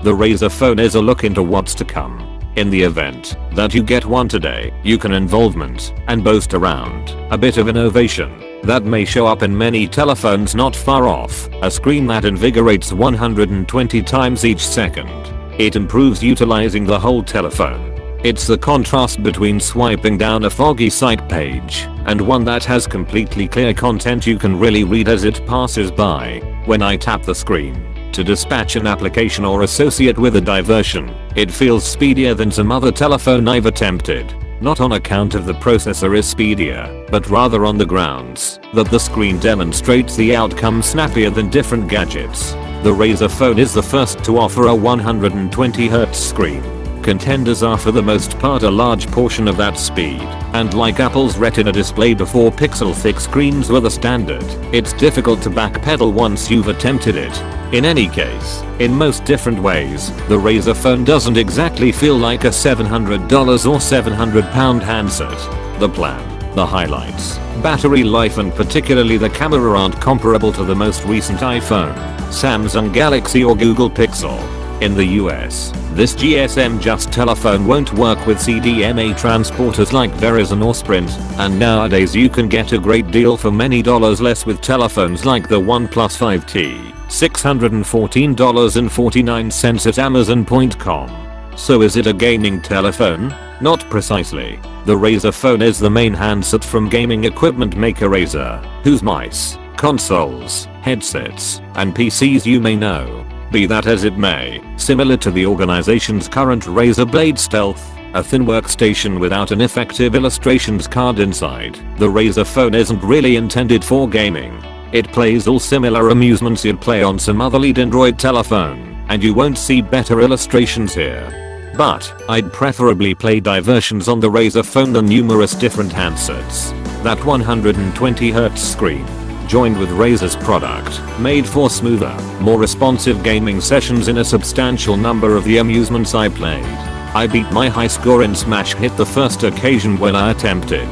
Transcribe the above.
the Razer Phone is a look into what's to come. In the event that you get one today, you can involvement and boast around a bit of innovation that may show up in many telephones not far off. A screen that invigorates 120 times each second. It improves utilizing the whole telephone. It's the contrast between swiping down a foggy site page and one that has completely clear content you can really read as it passes by. When I tap the screen to dispatch an application or associate with a diversion, it feels speedier than some other telephone I've attempted. Not on account of the processor is speedier, but rather on the grounds that the screen demonstrates the outcome snappier than different gadgets. The Razer Phone is the first to offer a 120Hz screen. Contenders are for the most part a large portion of that speed, and like Apple's Retina display before pixel-thick screens were the standard, it's difficult to backpedal once you've attempted it. In any case, in most different ways, the Razer Phone doesn't exactly feel like a $700 or £700 handset. The plan, the highlights, battery life and particularly the camera aren't comparable to the most recent iPhone, Samsung Galaxy or Google Pixel. In the US, this GSM Just telephone won't work with CDMA transporters like Verizon or Sprint, and nowadays you can get a great deal for many dollars less with telephones like the OnePlus 5T, $614.49 at Amazon.com. So is it a gaming telephone? Not precisely. The Razer Phone is the main handset from gaming equipment maker Razer, whose mice, consoles, headsets, and PCs you may know. Be that as it may, similar to the organization's current Razer Blade Stealth, a thin workstation without an effective illustrations card inside, the Razer Phone isn't really intended for gaming. It plays all similar amusements you'd play on some other lead Android telephone, and you won't see better illustrations here. But I'd preferably play diversions on the Razer Phone than numerous different handsets. That 120Hz screen, joined with Razer's product, made for smoother, more responsive gaming sessions in a substantial number of the amusements I played. I beat my high score in Smash Hit the first occasion when I attempted.